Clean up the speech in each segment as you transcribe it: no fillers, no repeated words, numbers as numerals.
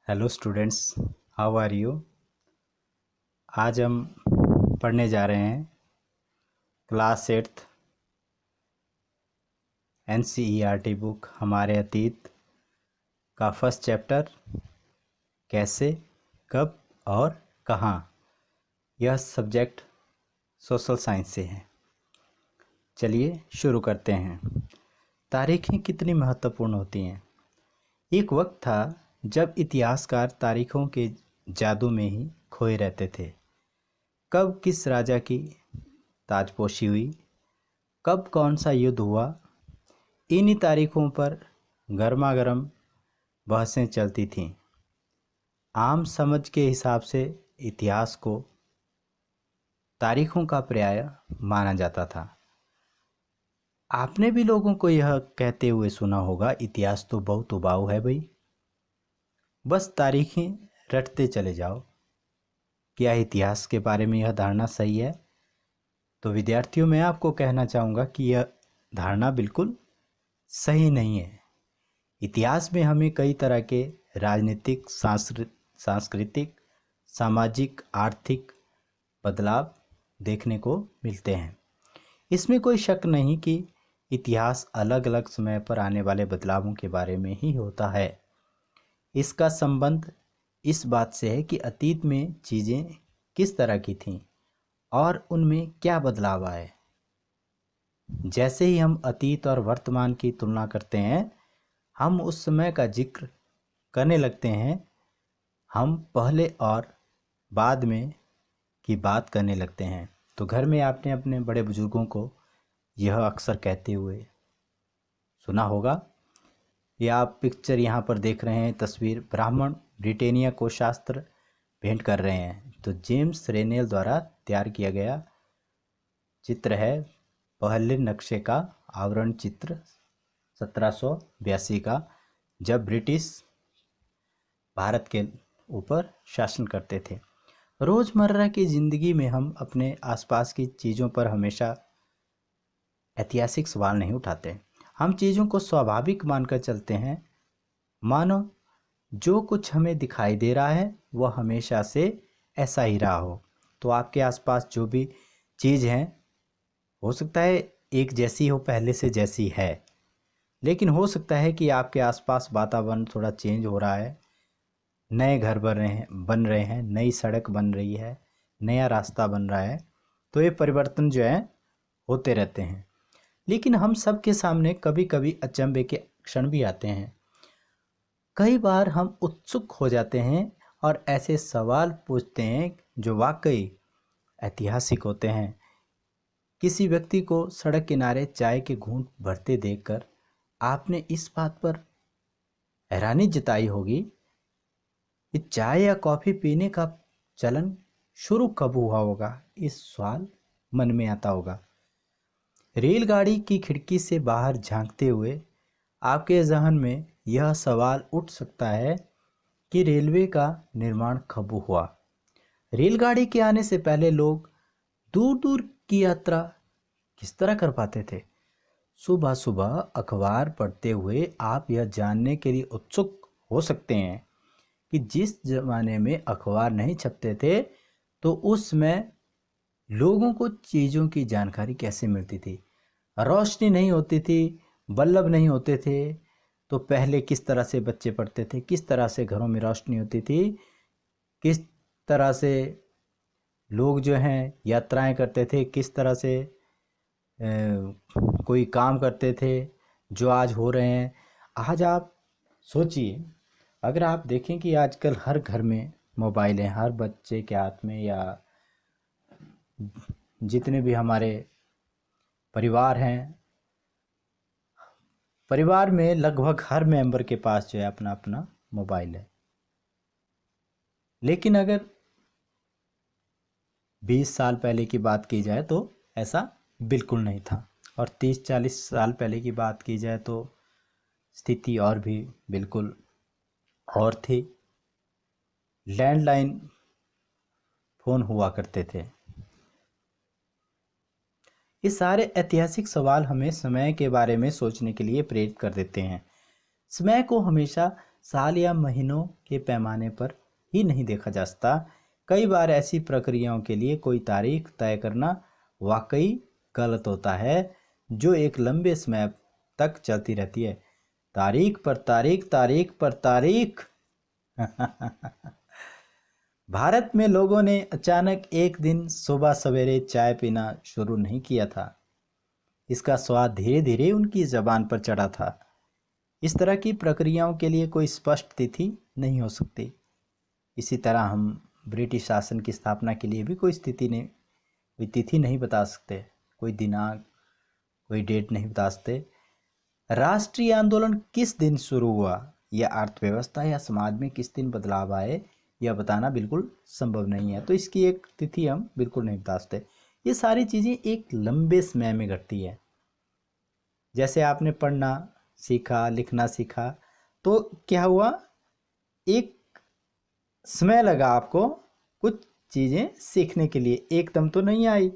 Hello students, how are you. आज हम पढ़ने जा रहे हैं क्लास 8th NCERT बुक हमारे अतीत का फर्स्ट चैप्टर कैसे, कब और कहाँ। यह सब्जेक्ट सोशल साइंस से है। चलिए शुरू करते हैं। तारीखें कितनी महत्वपूर्ण होती हैं। एक वक्त था जब इतिहासकार तारीखों के जादू में ही खोए रहते थे। कब किस राजा की ताजपोशी हुई, कब कौन सा युद्ध हुआ, इन्हीं तारीखों पर गर्मा गर्म बहसें चलती थीं। आम समझ के हिसाब से इतिहास को तारीखों का पर्याय माना जाता था। आपने भी लोगों को यह कहते हुए सुना होगा, इतिहास तो बहुत उबाऊ है भाई, बस तारीखें रटते चले जाओ। क्या इतिहास के बारे में यह धारणा सही है? तो विद्यार्थियों, मैं आपको कहना चाहूँगा कि यह धारणा बिल्कुल सही नहीं है। इतिहास में हमें कई तरह के राजनीतिक, सांस्कृतिक, सामाजिक, आर्थिक बदलाव देखने को मिलते हैं। इसमें कोई शक नहीं कि इतिहास अलग अलग समय पर आने वाले बदलावों के बारे में ही होता है। इसका संबंध इस बात से है कि अतीत में चीज़ें किस तरह की थीं और उनमें क्या बदलाव आए। जैसे ही हम अतीत और वर्तमान की तुलना करते हैं, हम उस समय का जिक्र करने लगते हैं, हम पहले और बाद में की बात करने लगते हैं। तो घर में आपने अपने बड़े बुजुर्गों को यह अक्सर कहते हुए सुना होगा। यह आप पिक्चर यहाँ पर देख रहे हैं, तस्वीर ब्राह्मण ब्रिटेनिया को शास्त्र भेंट कर रहे हैं। तो जेम्स रेनेल द्वारा तैयार किया गया चित्र है, पहले नक्शे का आवरण चित्र 1782 का, जब ब्रिटिश भारत के ऊपर शासन करते थे। रोज़मर्रा की ज़िंदगी में हम अपने आसपास की चीज़ों पर हमेशा ऐतिहासिक सवाल नहीं उठाते। हम चीज़ों को स्वाभाविक मानकर चलते हैं, मानो जो कुछ हमें दिखाई दे रहा है वह हमेशा से ऐसा ही रहा हो। तो आपके आसपास जो भी चीज़ हैं, हो सकता है एक जैसी हो, पहले से जैसी है, लेकिन हो सकता है कि आपके आसपास वातावरण थोड़ा चेंज हो रहा है, नए घर बन रहे हैं, नई सड़क बन रही है, नया रास्ता बन रहा है। तो ये परिवर्तन जो है होते रहते हैं। लेकिन हम सब के सामने कभी कभी अचंभे के क्षण भी आते हैं। कई बार हम उत्सुक हो जाते हैं और ऐसे सवाल पूछते हैं जो वाकई ऐतिहासिक होते हैं। किसी व्यक्ति को सड़क किनारे चाय के घूंट भरते देखकर आपने इस बात पर हैरानी जताई होगी कि चाय या कॉफ़ी पीने का चलन शुरू कब हुआ होगा। इस सवाल मन में आता होगा। रेलगाड़ी की खिड़की से बाहर झांकते हुए आपके जहन में यह सवाल उठ सकता है कि रेलवे का निर्माण कब हुआ। रेलगाड़ी के आने से पहले लोग दूर दूर की यात्रा किस तरह कर पाते थे। सुबह सुबह अखबार पढ़ते हुए आप यह जानने के लिए उत्सुक हो सकते हैं कि जिस ज़माने में अखबार नहीं छपते थे, तो उसमें लोगों को चीज़ों की जानकारी कैसे मिलती थी। रोशनी नहीं होती थी, बल्ब नहीं होते थे, तो पहले किस तरह से बच्चे पढ़ते थे, किस तरह से घरों में रोशनी होती थी, किस तरह से लोग जो हैं यात्राएं करते थे, किस तरह से कोई काम करते थे जो आज हो रहे हैं। आज आप सोचिए, अगर आप देखें कि आजकल हर घर में मोबाइल हैं, हर बच्चे के हाथ में, या जितने भी हमारे परिवार हैं, परिवार में लगभग हर मेंबर के पास जो है अपना अपना मोबाइल है। लेकिन अगर 20 साल पहले की बात की जाए तो ऐसा बिल्कुल नहीं था, और 30-40 साल पहले की बात की जाए तो स्थिति और भी बिल्कुल और थी। लैंडलाइन फ़ोन हुआ करते थे। ये सारे ऐतिहासिक सवाल हमें समय के बारे में सोचने के लिए प्रेरित कर देते हैं। समय को हमेशा साल या महीनों के पैमाने पर ही नहीं देखा जा सकता। कई बार ऐसी प्रक्रियाओं के लिए कोई तारीख तय करना वाकई गलत होता है, जो एक लंबे समय तक चलती रहती है। तारीख पर तारीख, तारीख पर तारीख। भारत में लोगों ने अचानक एक दिन सुबह सवेरे चाय पीना शुरू नहीं किया था। इसका स्वाद धीरे धीरे उनकी जबान पर चढ़ा था। इस तरह की प्रक्रियाओं के लिए कोई स्पष्ट तिथि नहीं हो सकती। इसी तरह हम ब्रिटिश शासन की स्थापना के लिए भी कोई तिथि नहीं बता सकते, कोई दिनांक, कोई डेट नहीं बता सकते। राष्ट्रीय आंदोलन किस दिन शुरू हुआ या अर्थव्यवस्था या समाज में किस दिन बदलाव आए, यह बताना बिल्कुल संभव नहीं है। तो इसकी एक तिथि हम बिल्कुल नहीं बता सकते। ये सारी चीज़ें एक लंबे समय में घटती है। जैसे आपने पढ़ना सीखा, लिखना सीखा, तो क्या हुआ, एक समय लगा आपको कुछ चीज़ें सीखने के लिए। एकदम तो नहीं आई,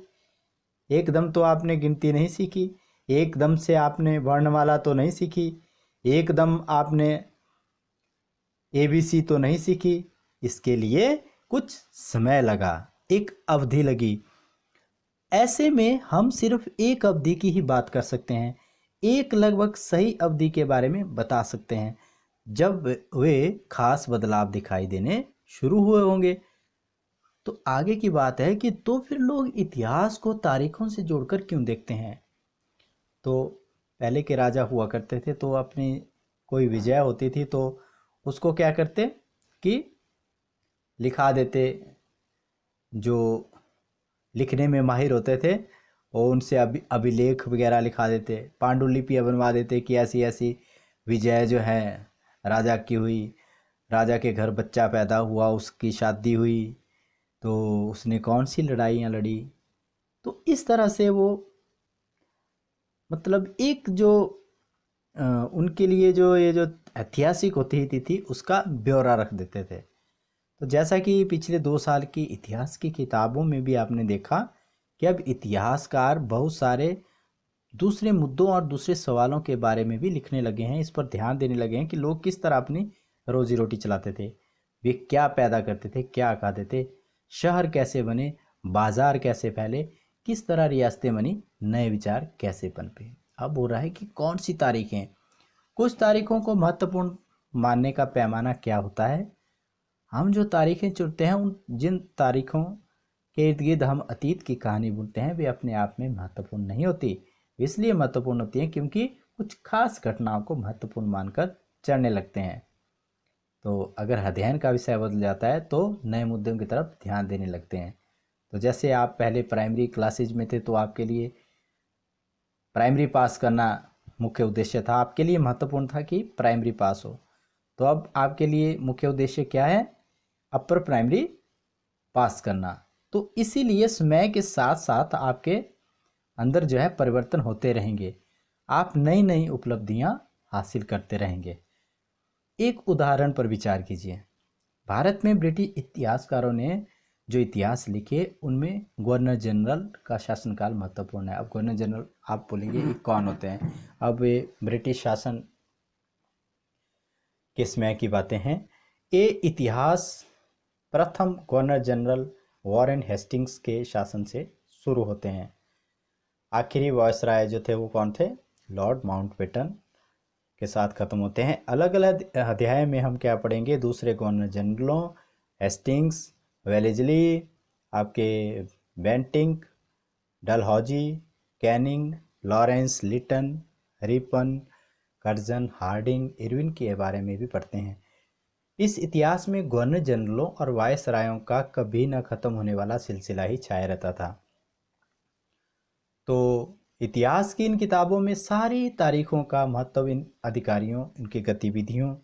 एकदम तो आपने गिनती नहीं सीखी, एकदम से आपने वर्णमाला तो नहीं सीखी, एकदम आपने ABC तो नहीं सीखी। इसके लिए कुछ समय लगा, एक अवधि लगी। ऐसे में हम सिर्फ एक अवधि की ही बात कर सकते हैं, एक लगभग सही अवधि के बारे में बता सकते हैं जब वे खास बदलाव दिखाई देने शुरू हुए होंगे। तो आगे की बात है कि तो फिर लोग इतिहास को तारीखों से जोड़कर क्यों देखते हैं। तो पहले के राजा हुआ करते थे, तो अपनी कोई विजय होती थी तो उसको क्या करते कि लिखा देते। जो लिखने में माहिर होते थे और उनसे अभिलेख वगैरह लिखा देते, पांडुलिपियाँ बनवा देते कि ऐसी ऐसी विजय जो है राजा की हुई, राजा के घर बच्चा पैदा हुआ, उसकी शादी हुई, तो उसने कौन सी लड़ाइयाँ लड़ी। तो इस तरह से वो मतलब एक जो उनके लिए जो ये जो ऐतिहासिक होती थी उसका ब्यौरा रख देते थे। तो जैसा कि पिछले 2 साल की इतिहास की किताबों में भी आपने देखा कि अब इतिहासकार बहुत सारे दूसरे मुद्दों और दूसरे सवालों के बारे में भी लिखने लगे हैं, इस पर ध्यान देने लगे हैं कि लोग किस तरह अपनी रोजी रोटी चलाते थे, वे क्या पैदा करते थे, क्या खाते थे, शहर कैसे बने, बाजार कैसे फैले, किस तरह रियासतें बनी, नए विचार कैसे पनपे। अब हो रहा है कि कौन सी तारीखें, कुछ तारीखों को महत्वपूर्ण मानने का पैमाना क्या होता है। हम जो तारीखें चुनते हैं, उन जिन तारीखों के इर्द गिर्द हम अतीत की कहानी बुनते हैं, वे अपने आप में महत्वपूर्ण नहीं होती। इसलिए महत्वपूर्ण होती हैं क्योंकि कुछ खास घटनाओं को महत्वपूर्ण मानकर चढ़ने लगते हैं। तो अगर अध्ययन का विषय बदल जाता है तो नए मुद्दों की तरफ ध्यान देने लगते हैं। तो जैसे आप पहले प्राइमरी क्लासेज में थे तो आपके लिए प्राइमरी पास करना मुख्य उद्देश्य था, आपके लिए महत्वपूर्ण था कि प्राइमरी पास हो। तो अब आपके लिए मुख्य उद्देश्य क्या है, अपर प्राइमरी पास करना। तो इसीलिए समय के साथ साथ आपके अंदर जो है परिवर्तन होते रहेंगे, आप नई नई उपलब्धियां हासिल करते रहेंगे। एक उदाहरण पर विचार कीजिए। भारत में ब्रिटिश इतिहासकारों ने जो इतिहास लिखे उनमें गवर्नर जनरल का शासनकाल महत्वपूर्ण है। अब गवर्नर जनरल आप बोलेंगे ये कौन होते हैं। अब ये ब्रिटिश शासन के समय की बातें हैं। ये इतिहास प्रथम गवर्नर जनरल वॉरेन हेस्टिंग्स के शासन से शुरू होते हैं। आखिरी वायसराय जो थे वो कौन थे, लॉर्ड माउंटबेटन के साथ ख़त्म होते हैं। अलग अलग अध्याय में हम क्या पढ़ेंगे, दूसरे गवर्नर जनरलों, हेस्टिंग्स, वेलेजली, आपके Bentinck, Dalhousie, Canning, Lawrence, Lytton, Ripon, Curzon, Hardinge, Irwin के बारे में भी पढ़ते हैं। इस इतिहास में गवर्नर जनरलों और वायसरायों का कभी न ख़त्म होने वाला सिलसिला ही छाया रहता था। तो इतिहास की इन किताबों में सारी तारीखों का महत्व इन अधिकारियों, इनकी गतिविधियों,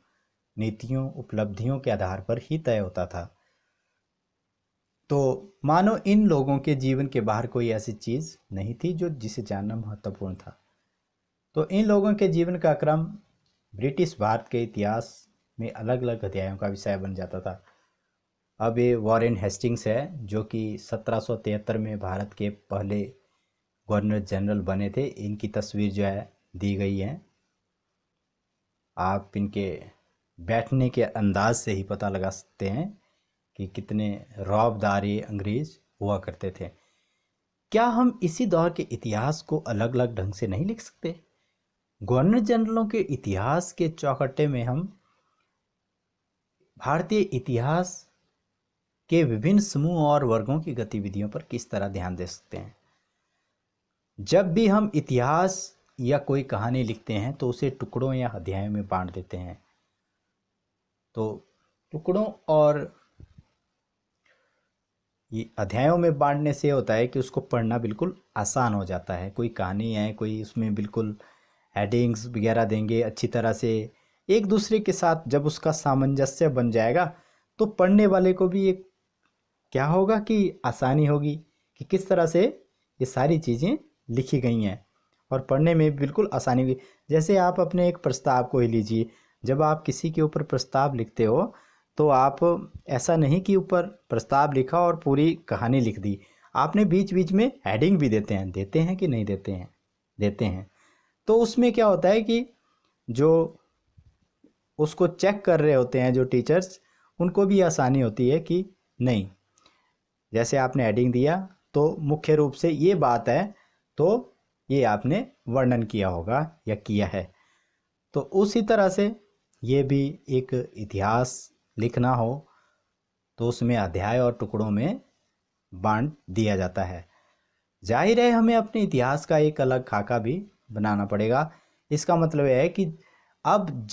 नीतियों, उपलब्धियों के आधार पर ही तय होता था। तो मानो इन लोगों के जीवन के बाहर कोई ऐसी चीज़ नहीं थी जो जिसे जानना महत्वपूर्ण था। तो इन लोगों के जीवन का क्रम ब्रिटिश भारत के इतिहास में अलग अलग अध्यायों का विषय बन जाता था। अब ये वॉरेन हेस्टिंग्स है जो कि 1773 में भारत के पहले गवर्नर जनरल बने थे। इनकी तस्वीर जो है दी गई है, आप इनके बैठने के अंदाज से ही पता लगा सकते हैं कि कितने रौबदार ये अंग्रेज हुआ करते थे। क्या हम इसी दौर के इतिहास को अलग अलग ढंग से नहीं लिख सकते? गवर्नर जनरलों के इतिहास के चौखट्टे में हम भारतीय इतिहास के विभिन्न समूह और वर्गों की गतिविधियों पर किस तरह ध्यान दे सकते हैं? जब भी हम इतिहास या कोई कहानी लिखते हैं तो उसे टुकड़ों या अध्यायों में बांट देते हैं। तो टुकड़ों और ये अध्यायों में बांटने से होता है कि उसको पढ़ना बिल्कुल आसान हो जाता है। कोई कहानी है, कोई उसमें बिल्कुल हेडिंग्स वगैरह देंगे अच्छी तरह से, एक दूसरे के साथ जब उसका सामंजस्य बन जाएगा तो पढ़ने वाले को भी एक क्या होगा कि आसानी होगी कि किस तरह से ये सारी चीज़ें लिखी गई हैं और पढ़ने में बिल्कुल आसानी होगी। जैसे आप अपने एक प्रस्ताव को ही लीजिए, जब आप किसी के ऊपर प्रस्ताव लिखते हो तो आप ऐसा नहीं कि ऊपर प्रस्ताव लिखा और पूरी कहानी लिख दी, आपने बीच बीच में हेडिंग भी देते हैं कि नहीं देते हैं? देते हैं। तो उसमें क्या होता है कि जो उसको चेक कर रहे होते हैं जो टीचर्स, उनको भी आसानी होती है कि नहीं, जैसे आपने हेडिंग दिया तो मुख्य रूप से ये बात है, तो ये आपने वर्णन किया होगा या किया है। तो उसी तरह से ये भी एक इतिहास लिखना हो तो उसमें अध्याय और टुकड़ों में बांट दिया जाता है। जाहिर है हमें अपने इतिहास का एक अलग खाका भी बनाना पड़ेगा। इसका मतलब है कि अब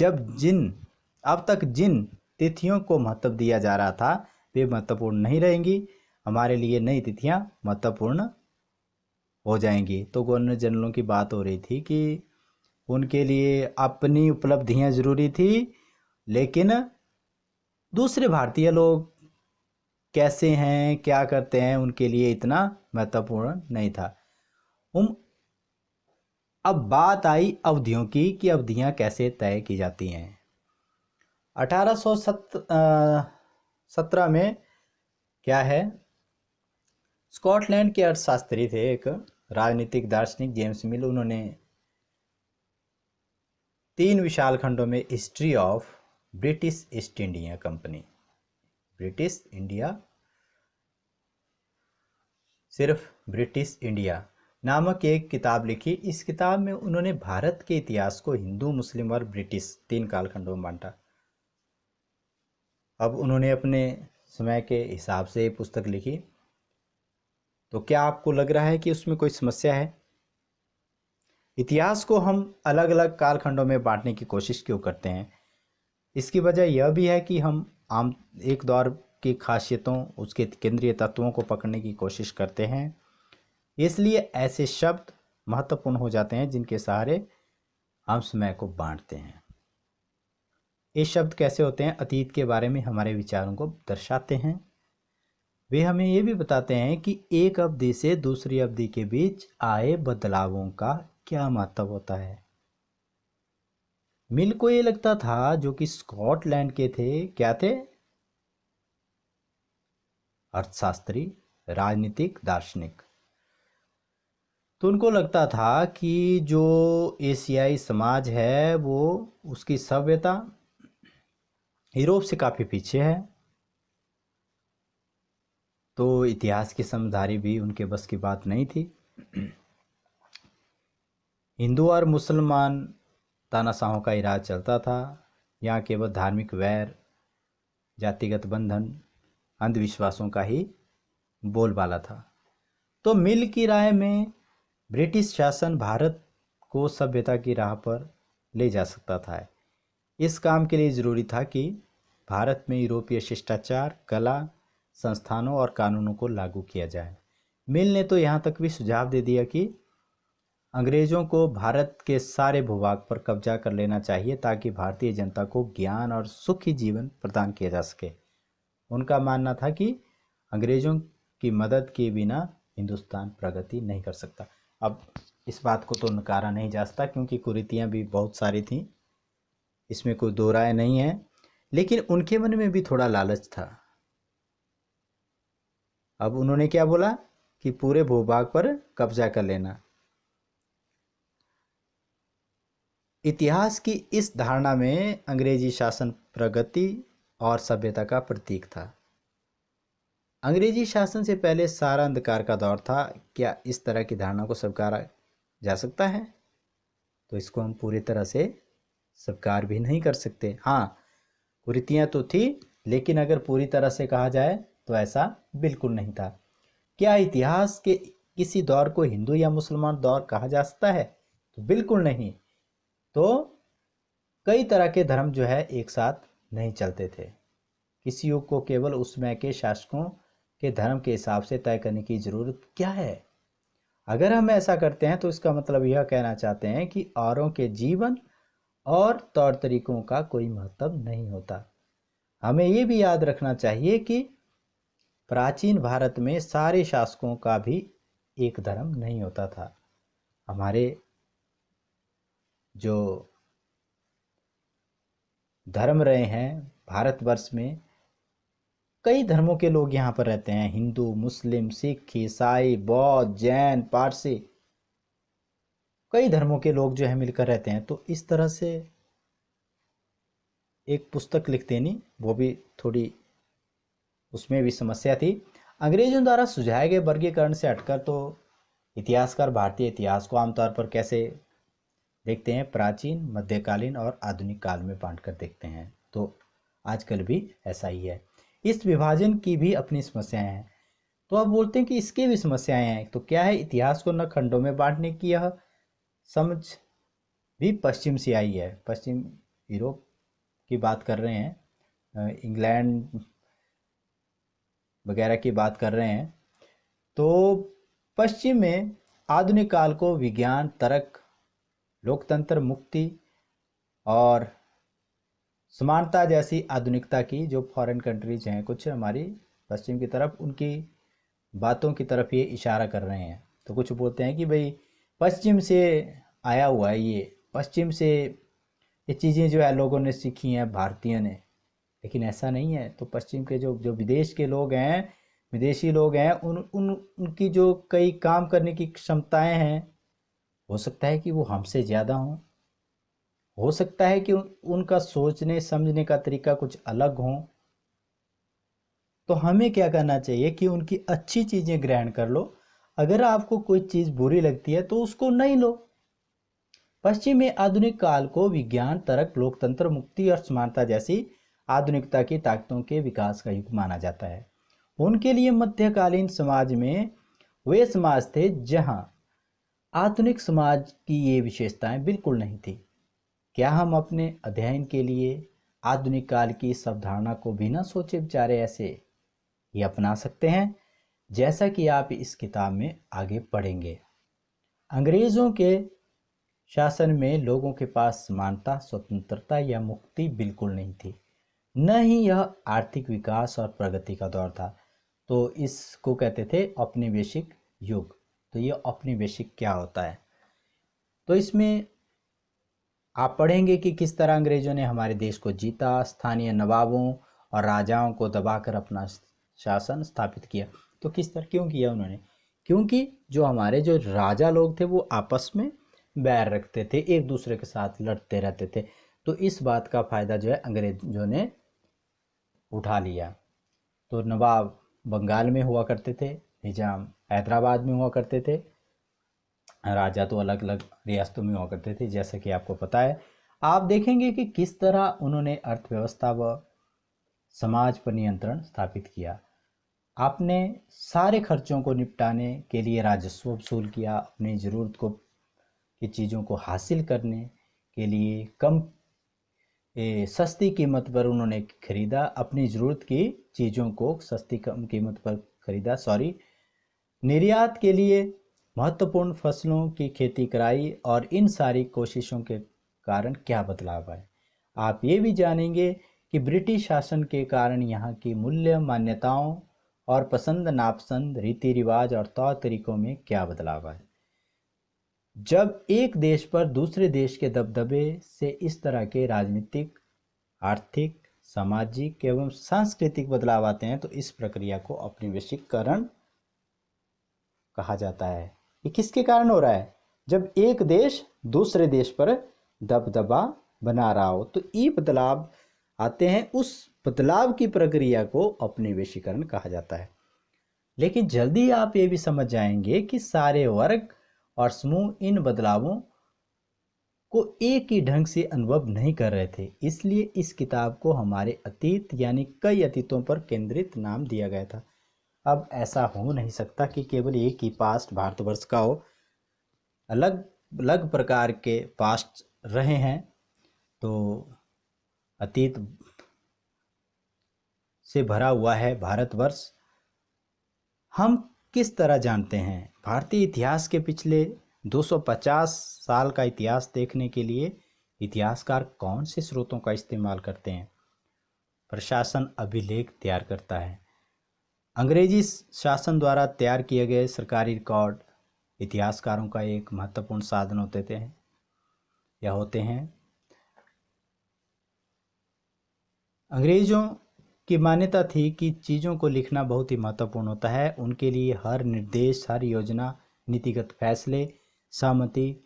तक जिन तिथियों को महत्व दिया जा रहा था वे महत्वपूर्ण नहीं रहेंगी, हमारे लिए नई तिथियां महत्वपूर्ण हो जाएंगी। तो गवर्नर जनरलों की बात हो रही थी कि उनके लिए अपनी उपलब्धियां जरूरी थी, लेकिन दूसरे भारतीय लोग कैसे हैं, क्या करते हैं, उनके लिए इतना महत्वपूर्ण नहीं था। उम अब बात आई अवधियों की कि अवधियां कैसे तय की जाती हैं। 1817 में क्या है, स्कॉटलैंड के अर्थशास्त्री थे एक राजनीतिक दार्शनिक जेम्स मिल, उन्होंने 3 विशाल खंडों में history of British east India company, British India, सिर्फ ब्रिटिश इंडिया नामक एक किताब लिखी। इस किताब में उन्होंने भारत के इतिहास को हिंदू, मुस्लिम और ब्रिटिश 3 कालखंडों में बांटा। अब उन्होंने अपने समय के हिसाब से पुस्तक लिखी, तो क्या आपको लग रहा है कि उसमें कोई समस्या है? इतिहास को हम अलग अलग कालखंडों में बांटने की कोशिश क्यों करते हैं? इसकी वजह यह भी है कि हम आम एक दौर की खासियतों, उसके केंद्रीय तत्वों को पकड़ने की कोशिश करते हैं। इसलिए ऐसे शब्द महत्वपूर्ण हो जाते हैं जिनके सहारे हम समय को बांटते हैं। ये शब्द कैसे होते हैं? अतीत के बारे में हमारे विचारों को दर्शाते हैं। वे हमें ये भी बताते हैं कि एक अवधि से दूसरी अवधि के बीच आए बदलावों का क्या महत्व होता है। मिल को ये लगता था, जो कि स्कॉटलैंड के थे, क्या थे? अर्थशास्त्री, राजनीतिक दार्शनिक। तो उनको लगता था कि जो एशियाई समाज है वो, उसकी सभ्यता यूरोप से काफ़ी पीछे है। तो इतिहास की समझदारी भी उनके बस की बात नहीं थी। हिंदू और मुसलमान तानाशाहों का ही राज चलता था। यहाँ केवल धार्मिक वैर, जातिगत बंधन, अंधविश्वासों का ही बोलबाला था। तो मिल की राय में ब्रिटिश शासन भारत को सभ्यता की राह पर ले जा सकता था। इस काम के लिए ज़रूरी था कि भारत में यूरोपीय शिष्टाचार, कला, संस्थानों और कानूनों को लागू किया जाए। मिल ने तो यहाँ तक भी सुझाव दे दिया कि अंग्रेज़ों को भारत के सारे भूभाग पर कब्जा कर लेना चाहिए ताकि भारतीय जनता को ज्ञान और सुखी जीवन प्रदान किया जा सके। उनका मानना था कि अंग्रेज़ों की मदद के बिना हिंदुस्तान प्रगति नहीं कर सकता। अब इस बात को तो नकारा नहीं जा सकता क्योंकि कुरीतियाँ भी बहुत सारी थीं, इसमें कोई दो राय नहीं है, लेकिन उनके मन में भी थोड़ा लालच था। अब उन्होंने क्या बोला कि पूरे भूभाग पर कब्जा कर लेना। इतिहास की इस धारणा में अंग्रेजी शासन प्रगति और सभ्यता का प्रतीक था। अंग्रेजी शासन से पहले सारा अंधकार का दौर था। क्या इस तरह की धारणा को स्वीकारा जा सकता है? तो इसको हम पूरी तरह से स्वीकार भी नहीं कर सकते। हाँ, कुरीतियाँ तो थी, लेकिन अगर पूरी तरह से कहा जाए तो ऐसा बिल्कुल नहीं था। क्या इतिहास के किसी दौर को हिंदू या मुसलमान दौर कहा जा सकता है? तो बिल्कुल नहीं। तो कई तरह के धर्म जो है एक साथ नहीं चलते थे। किसी युग को केवल उस समय के शासकों के धर्म के हिसाब से तय करने की जरूरत क्या है? अगर हम ऐसा करते हैं तो इसका मतलब यह कहना चाहते हैं कि औरों के जीवन और तौर तरीकों का कोई महत्व नहीं होता। हमें ये भी याद रखना चाहिए कि प्राचीन भारत में सारे शासकों का भी एक धर्म नहीं होता था। हमारे जो धर्म रहे हैं भारतवर्ष में, कई धर्मों के लोग यहाँ पर रहते हैं। हिंदू, मुस्लिम, सिख, ईसाई, बौद्ध, जैन, पारसी, कई धर्मों के लोग जो है मिलकर रहते हैं। तो इस तरह से एक पुस्तक लिखते नहीं, वो भी थोड़ी उसमें भी समस्या थी। अंग्रेजों द्वारा सुझाए गए वर्गीकरण से हटकर तो इतिहासकार भारतीय इतिहास को आमतौर पर कैसे देखते हैं? प्राचीन, मध्यकालीन और आधुनिक काल में बांटकर देखते हैं। तो आजकल भी ऐसा ही है। इस विभाजन की भी अपनी समस्याएं हैं। तो आप बोलते हैं कि इसके भी समस्याएं हैं। तो क्या है? इतिहास को न खंडों में बांटने की यह समझ भी पश्चिम से आई है। पश्चिम यूरोप की बात कर रहे हैं, इंग्लैंड वगैरह की बात कर रहे हैं। तो पश्चिम में आधुनिक काल को विज्ञान, तर्क, लोकतंत्र, मुक्ति और समानता जैसी आधुनिकता की जो फॉरेन कंट्रीज हैं कुछ हमारी पश्चिम की तरफ, उनकी बातों की तरफ ये इशारा कर रहे हैं। तो कुछ बोलते हैं कि भाई पश्चिम से आया हुआ है, ये पश्चिम से ये चीज़ें जो है लोगों ने सीखी हैं भारतीयों ने। लेकिन ऐसा नहीं है। तो पश्चिम के जो जो विदेश के लोग हैं, विदेशी लोग हैं, उनकी जो कई काम करने की क्षमताएं हैं, हो सकता है कि वो हमसे ज़्यादा हों। हो सकता है कि उनका सोचने समझने का तरीका कुछ अलग हो। तो हमें क्या करना चाहिए कि उनकी अच्छी चीज़ें ग्रहण कर लो। अगर आपको कोई चीज़ बुरी लगती है तो उसको नहीं लो। पश्चिम में आधुनिक काल को विज्ञान, तर्क, लोकतंत्र, मुक्ति और समानता जैसी आधुनिकता की ताकतों के विकास का युग माना जाता है। उनके लिए मध्यकालीन समाज में वे समाज थे जहां आधुनिक समाज की ये विशेषताएं बिल्कुल नहीं थी। क्या हम अपने अध्ययन के लिए आधुनिक काल की इस अवधारणा को बिना सोचे विचारे ऐसे ही अपना सकते हैं? जैसा कि आप इस किताब में आगे पढ़ेंगे, अंग्रेजों के शासन में लोगों के पास समानता, स्वतंत्रता या मुक्ति बिल्कुल नहीं थी। न ही यह आर्थिक विकास और प्रगति का दौर था। तो इसको कहते थे औपनिवेशिक युग। तो ये औपनिवेशिक क्या होता है? तो इसमें आप पढ़ेंगे कि किस तरह अंग्रेजों ने हमारे देश को जीता, स्थानीय नवाबों और राजाओं को दबाकर अपना शासन स्थापित किया। तो किस तरह क्यों किया उन्होंने? क्योंकि जो हमारे जो राजा लोग थे वो आपस में बैर रखते थे, एक दूसरे के साथ लड़ते रहते थे। तो इस बात का फायदा जो है अंग्रेजों ने उठा लिया। तो नवाब बंगाल में हुआ करते थे, निजाम हैदराबाद में हुआ करते थे, राजा तो अलग अलग रियासतों में हुआ करते थे, जैसा कि आपको पता है। आप देखेंगे कि किस तरह उन्होंने अर्थव्यवस्था व समाज पर नियंत्रण स्थापित किया। आपने सारे खर्चों को निपटाने के लिए राजस्व वसूल किया। अपनी ज़रूरत को की चीज़ों को हासिल करने के लिए सस्ती कीमत पर उन्होंने खरीदा। अपनी ज़रूरत की चीज़ों को सस्ती कम कीमत पर खरीदा, निर्यात के लिए महत्वपूर्ण फसलों की खेती कराई। और इन सारी कोशिशों के कारण क्या बदलाव आए? आप ये भी जानेंगे कि ब्रिटिश शासन के कारण यहाँ की मूल्य, मान्यताओं और पसंद नापसंद, रीति रिवाज और तौर तरीकों में क्या बदलाव आए। जब एक देश पर दूसरे देश के दबदबे से इस तरह के राजनीतिक, आर्थिक, सामाजिक एवं सांस्कृतिक बदलाव आते हैं तो इस प्रक्रिया को औपनिवेशिकरण कहा जाता है। ये किसके कारण हो रहा है? जब एक देश दूसरे देश पर दबदबा बना रहा हो। तो ये बदलाव आते हैं, उस बदलाव की प्रक्रिया को औपनिवेशीकरण कहा जाता है। लेकिन जल्दी आप ये भी समझ जाएंगे कि सारे वर्ग और समूह इन बदलावों को एक ही ढंग से अनुभव नहीं कर रहे थे। इसलिए इस किताब को हमारे अतीत यानी कई अतीतों पर केंद्रित नाम दिया गया था। अब ऐसा हो नहीं सकता कि केवल एक ही पास्ट भारतवर्ष का हो, अलग अलग प्रकार के पास्ट रहे हैं। तो अतीत से भरा हुआ है भारतवर्ष। हम किस तरह जानते हैं? भारतीय इतिहास के पिछले 250 साल का इतिहास देखने के लिए इतिहासकार कौन से स्रोतों का इस्तेमाल करते हैं? प्रशासन अभिलेख तैयार करता है। अंग्रेजी शासन द्वारा तैयार किए गए सरकारी रिकॉर्ड इतिहासकारों का एक महत्वपूर्ण साधन होते हैं। अंग्रेजों की मान्यता थी कि चीज़ों को लिखना बहुत ही महत्वपूर्ण होता है। उनके लिए हर निर्देश, हर योजना, नीतिगत फैसले, सहमति,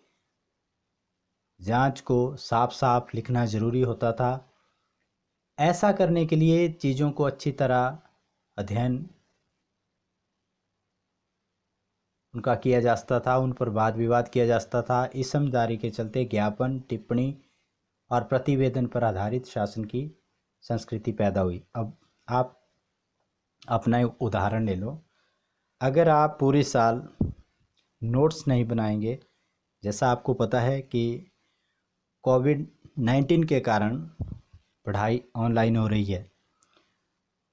जांच को साफ साफ लिखना जरूरी होता था। ऐसा करने के लिए चीज़ों को अच्छी तरह अध्ययन उनका किया जाता था, उन पर वाद विवाद किया जाता था। इस समझदारी के चलते ज्ञापन, टिप्पणी और प्रतिवेदन पर आधारित शासन की संस्कृति पैदा हुई। अब आप अपना एक उदाहरण ले लो। अगर आप पूरे साल नोट्स नहीं बनाएंगे, जैसा आपको पता है कि कोविड-19 के कारण पढ़ाई ऑनलाइन हो रही है,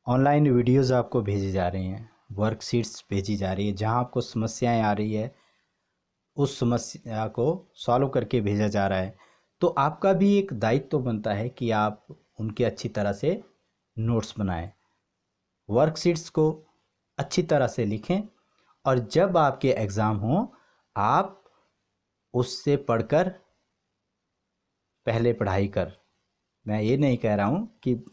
ऑनलाइन वीडियोज़ आपको भेजी जा रही हैं, वर्कशीट्स भेजी जा रही है, जहां आपको समस्याएं आ रही है उस समस्या को सॉल्व करके भेजा जा रहा है। तो आपका भी एक दायित्व तो बनता है कि आप उनके अच्छी तरह से नोट्स बनाएं, वर्कशीट्स को अच्छी तरह से लिखें, और जब आपके एग्ज़ाम हो आप उससे पढ़कर पहले पढ़ाई कर। मैं ये नहीं कह रहा हूँ कि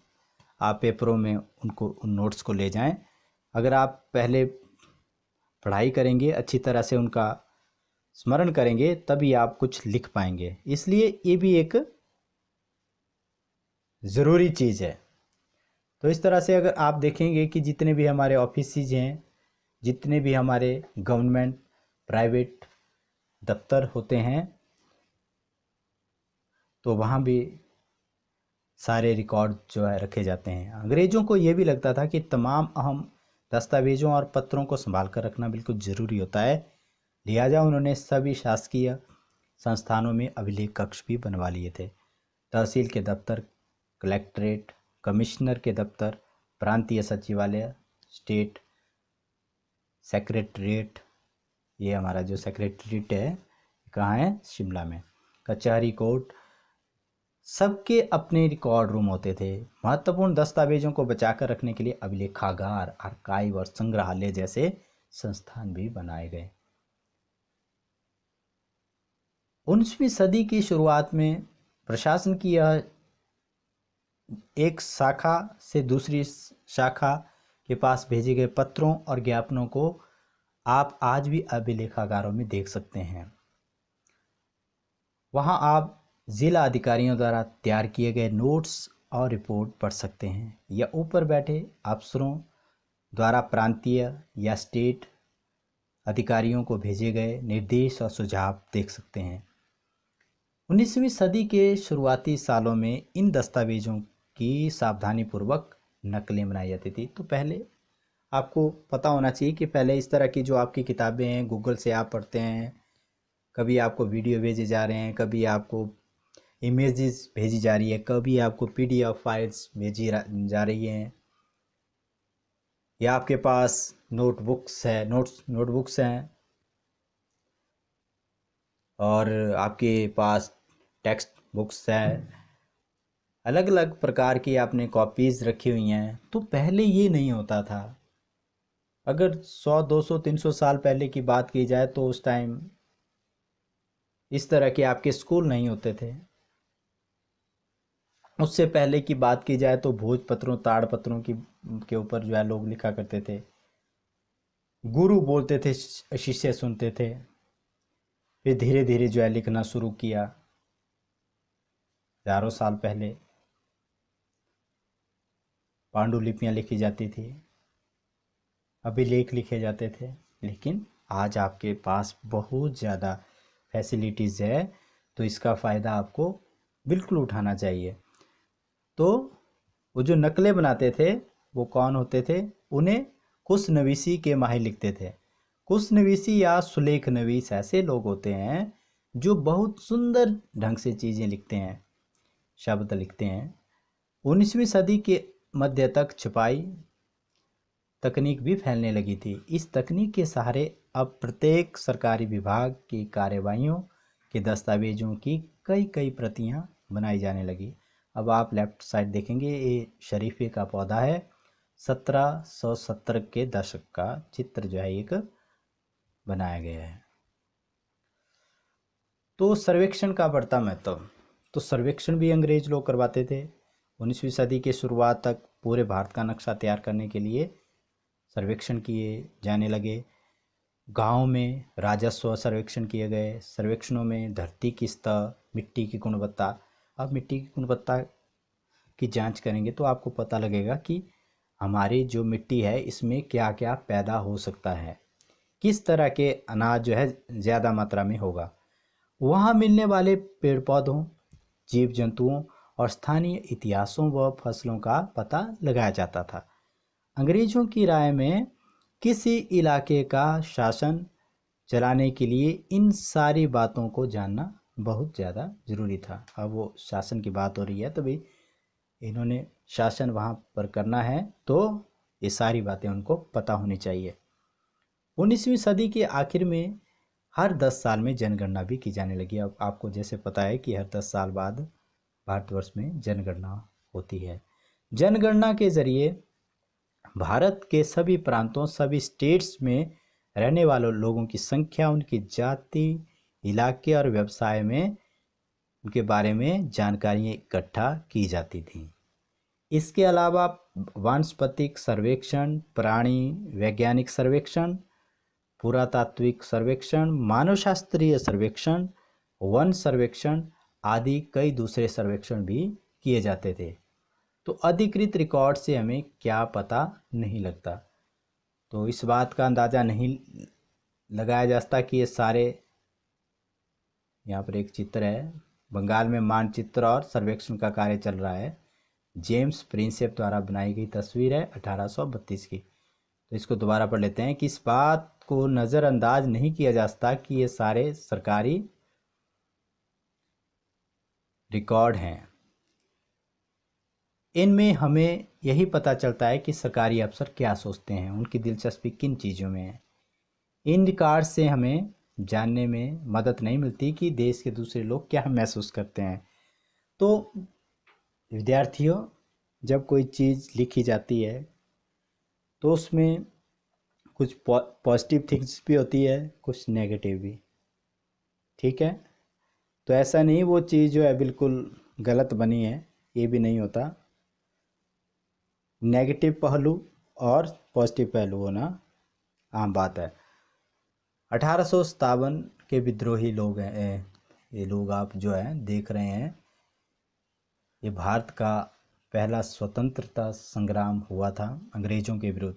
आप पेपरों में उन नोट्स को ले जाएं। अगर आप पहले पढ़ाई करेंगे, अच्छी तरह से उनका स्मरण करेंगे, तभी आप कुछ लिख पाएंगे। इसलिए ये भी एक ज़रूरी चीज़ है। तो इस तरह से अगर आप देखेंगे कि जितने भी हमारे ऑफिसेज हैं, जितने भी हमारे गवर्नमेंट प्राइवेट दफ्तर होते हैं, तो वहाँ भी सारे रिकॉर्ड जो है रखे जाते हैं। अंग्रेज़ों को ये भी लगता था कि तमाम अहम दस्तावेज़ों और पत्रों को संभाल कर रखना बिल्कुल ज़रूरी होता है। लिहाजा उन्होंने सभी शासकीय संस्थानों में अभिलेख कक्ष भी बनवा लिए थे। तहसील के दफ्तर, कलेक्ट्रेट, कमिश्नर के दफ्तर, प्रांतीय सचिवालय, स्टेट सेक्रेटरीट, ये हमारा जो सेक्रेटरीट है कहाँ है? शिमला में। कचहरी कोर्ट, सबके अपने रिकॉर्ड रूम होते थे। महत्वपूर्ण दस्तावेजों को बचाकर रखने के लिए अभिलेखागार, आर्काइव और संग्रहालय जैसे संस्थान भी बनाए गए। 19वीं सदी की शुरुआत में प्रशासन की यह एक शाखा से दूसरी शाखा के पास भेजे गए पत्रों और ज्ञापनों को आप आज भी अभिलेखागारों में देख सकते हैं। वहां आप जिला अधिकारियों द्वारा तैयार किए गए नोट्स और रिपोर्ट पढ़ सकते हैं, या ऊपर बैठे अफसरों द्वारा प्रांतीय या स्टेट अधिकारियों को भेजे गए निर्देश और सुझाव देख सकते हैं। 19वीं सदी के शुरुआती सालों में इन दस्तावेजों की सावधानीपूर्वक नकलें बनाई जाती थी। तो पहले आपको पता होना चाहिए कि पहले इस तरह की जो आपकी किताबें हैं, गूगल से आप पढ़ते हैं, कभी आपको वीडियो भेजे जा रहे हैं, कभी आपको इमेजेस भेजी जा रही है, कभी आपको पीडीएफ फाइल्स भेजी जा रही हैं, या आपके पास नोटबुक्स हैं, और आपके पास टेक्स्ट बुक्स हैं, अलग अलग प्रकार की आपने कॉपीज़ रखी हुई हैं। तो पहले ये नहीं होता था। अगर 100, 200, 300 साल पहले की बात की जाए तो उस टाइम इस तरह के आपके स्कूल नहीं होते थे। उससे पहले की बात की जाए तो भोजपत्रों, ताड़पत्रों की के ऊपर जो है लोग लिखा करते थे, गुरु बोलते थे, शिष्य सुनते थे। फिर धीरे धीरे जो है लिखना शुरू किया। हजारों साल पहले पांडुलिपियाँ लिखी जाती थी, अभिलेख लिखे जाते थे। लेकिन आज आपके पास बहुत ज़्यादा फैसिलिटीज़ है, तो इसका फ़ायदा आपको बिल्कुल उठाना चाहिए। तो वो जो नकलें बनाते थे वो कौन होते थे? उन्हें कुशनवीसी के माहिर लिखते थे। कुशनवीसी या सुलेख नवीस ऐसे लोग होते हैं जो बहुत सुंदर ढंग से चीज़ें लिखते हैं, शब्द लिखते हैं। 19वीं सदी के मध्य तक छपाई तकनीक भी फैलने लगी थी। इस तकनीक के सहारे अब प्रत्येक सरकारी विभाग की कार्यवाहियों के दस्तावेजों की कई कई प्रतियां बनाई जाने लगी। अब आप लेफ्ट साइड देखेंगे, ये शरीफे का पौधा है। 1770 के दशक का चित्र जो है एक बनाया गया है। तो सर्वेक्षण का बढ़ता महत्व। तो सर्वेक्षण भी अंग्रेज लोग करवाते थे। 19वीं सदी के शुरुआत तक पूरे भारत का नक्शा तैयार करने के लिए सर्वेक्षण किए जाने लगे। गांव में राजस्व सर्वेक्षण किए गए। सर्वेक्षणों में धरती की सतह, मिट्टी की गुणवत्ता। अब मिट्टी की गुणवत्ता की जांच करेंगे तो आपको पता लगेगा कि हमारी जो मिट्टी है इसमें क्या क्या पैदा हो सकता है, किस तरह के अनाज जो है ज़्यादा मात्रा में होगा। वहाँ मिलने वाले पेड़ पौधों, जीव जंतुओं और स्थानीय इतिहासों व फसलों का पता लगाया जाता था। अंग्रेजों की राय में किसी इलाके का शासन चलाने के लिए इन सारी बातों को जानना बहुत ज़्यादा ज़रूरी था। अब वो शासन की बात हो रही है, तो भाई इन्होंने शासन वहाँ पर करना है तो ये सारी बातें उनको पता होनी चाहिए। 19वीं सदी के आखिर में हर 10 साल में जनगणना भी की जाने लगी। अब आपको जैसे पता है कि हर 10 साल बाद भारतवर्ष में जनगणना होती है। जनगणना के ज़रिए भारत के सभी प्रांतों, सभी स्टेट्स में रहने वाले लोगों की संख्या, उनकी जाति, इलाके और व्यवसाय में उनके बारे में जानकारियाँ इकट्ठा की जाती थीं। इसके अलावा वानस्पतिक सर्वेक्षण, प्राणी वैज्ञानिक सर्वेक्षण, पुरातात्विक सर्वेक्षण, मानवशास्त्रीय सर्वेक्षण, वन सर्वेक्षण आदि कई दूसरे सर्वेक्षण भी किए जाते थे। तो अधिकृत रिकॉर्ड से हमें क्या पता नहीं लगता, तो इस बात का अंदाज़ा नहीं लगाया जा सकता कि ये सारे, यहाँ पर एक चित्र है, बंगाल में मानचित्र और सर्वेक्षण का कार्य चल रहा है। जेम्स प्रिंसेप द्वारा बनाई गई तस्वीर है 1832 की। तो इसको दोबारा पढ़ लेते हैं कि इस बात को नज़रअंदाज नहीं किया जा सकता कि ये सारे सरकारी रिकॉर्ड हैं। इनमें हमें यही पता चलता है कि सरकारी अफसर क्या सोचते हैं, उनकी दिलचस्पी किन चीज़ों में है। इन रिकॉर्ड से हमें जानने में मदद नहीं मिलती कि देश के दूसरे लोग क्या महसूस करते हैं। तो विद्यार्थियों, जब कोई चीज़ लिखी जाती है तो उसमें कुछ पॉजिटिव थिंग्स भी होती है, कुछ नेगेटिव भी। ठीक है, तो ऐसा नहीं वो चीज़ जो है बिल्कुल गलत बनी है, ये भी नहीं होता। नेगेटिव पहलू और पॉजिटिव पहलू होना आम बात है। 1857 के विद्रोही लोग हैं ये लोग, आप जो है देख रहे हैं, ये भारत का पहला स्वतंत्रता संग्राम हुआ था अंग्रेज़ों के विरुद्ध।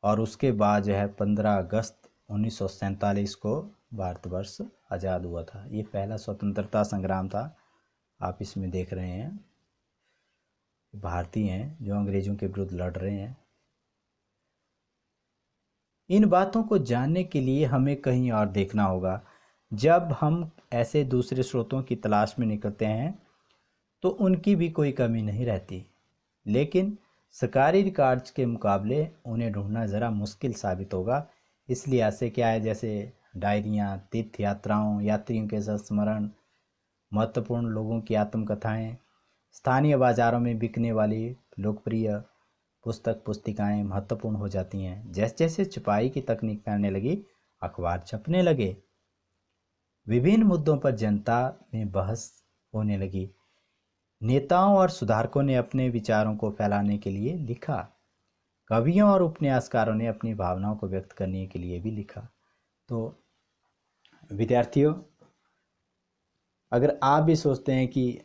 और उसके बाद जो है 15 अगस्त 1947 को भारतवर्ष आज़ाद हुआ था। ये पहला स्वतंत्रता संग्राम था। आप इसमें देख रहे हैं भारतीय हैं जो अंग्रेज़ों के विरुद्ध लड़ रहे हैं। इन बातों को जानने के लिए हमें कहीं और देखना होगा। जब हम ऐसे दूसरे स्रोतों की तलाश में निकलते हैं तो उनकी भी कोई कमी नहीं रहती, लेकिन सरकारी रिकॉर्ड्स के मुकाबले उन्हें ढूंढना ज़रा मुश्किल साबित होगा। इसलिए ऐसे क्या है, जैसे डायरियाँ, तीर्थ यात्राओं, यात्रियों के संस्मरण, महत्वपूर्ण लोगों की आत्मकथाएं, स्थानीय बाज़ारों में बिकने वाली लोकप्रिय पुस्तिकाएं महत्वपूर्ण हो जाती हैं। जैसे जैसे छपाई की तकनीक फैलने लगी, अखबार छपने लगे, विभिन्न मुद्दों पर जनता में बहस होने लगी। नेताओं और सुधारकों ने अपने विचारों को फैलाने के लिए लिखा। कवियों और उपन्यासकारों ने अपनी भावनाओं को व्यक्त करने के लिए भी लिखा। तो विद्यार्थियों, अगर आप भी सोचते हैं कि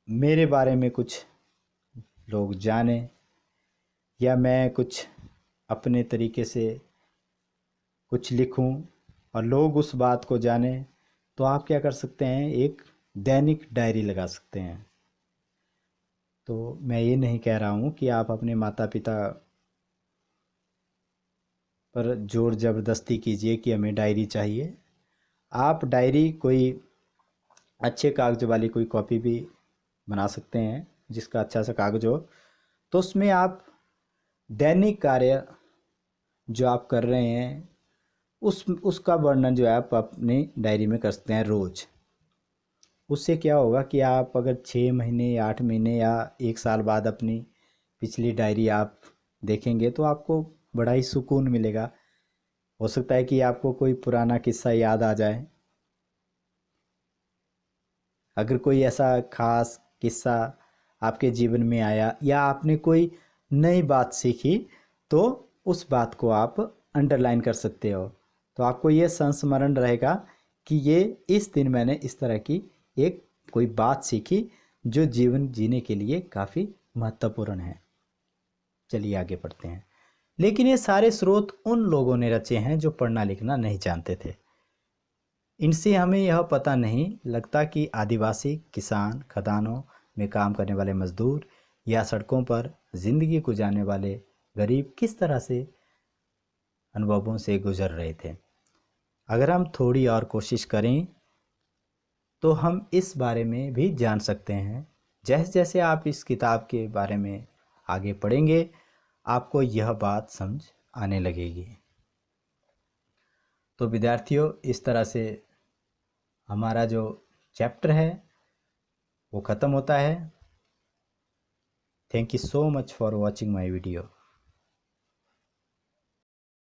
मेरे बारे में कुछ लोग जाने, या मैं कुछ अपने तरीके से कुछ लिखूं और लोग उस बात को जाने, तो आप क्या कर सकते हैं, एक दैनिक डायरी लगा सकते हैं। तो मैं ये नहीं कह रहा हूँ कि आप अपने माता पिता पर जोर ज़बरदस्ती कीजिए कि हमें डायरी चाहिए। आप डायरी कोई अच्छे कागज वाली कोई कॉपी भी बना सकते हैं, जिसका अच्छा सा कागज हो। तो उसमें आप दैनिक कार्य जो आप कर रहे हैं उसका वर्णन जो है आप अपनी डायरी में कर सकते हैं रोज़। उससे क्या होगा कि आप अगर 6 महीने या 8 महीने या 1 साल बाद अपनी पिछली डायरी आप देखेंगे तो आपको बड़ा ही सुकून मिलेगा। हो सकता है कि आपको कोई पुराना किस्सा याद आ जाए। अगर कोई ऐसा खास किस्सा आपके जीवन में आया या आपने कोई नई बात सीखी, तो उस बात को आप अंडरलाइन कर सकते हो। तो आपको ये संस्मरण रहेगा कि ये इस दिन मैंने इस तरह की एक कोई बात सीखी जो जीवन जीने के लिए काफ़ी महत्वपूर्ण है। चलिए आगे बढ़ते हैं। लेकिन ये सारे स्रोत उन लोगों ने रचे हैं जो पढ़ना लिखना नहीं जानते थे। इनसे हमें यह पता नहीं लगता कि आदिवासी किसान, खदानों में काम करने वाले मजदूर या सड़कों पर जिंदगी गुजारने वाले गरीब किस तरह से अनुभवों से गुजर रहे थे। अगर हम थोड़ी और कोशिश करें तो हम इस बारे में भी जान सकते हैं। जैसे जैसे आप इस किताब के बारे में आगे पढ़ेंगे, आपको यह बात समझ आने लगेगी। तो विद्यार्थियों, इस तरह से हमारा जो चैप्टर है वो ख़त्म होता है। Thank you so much for watching my video.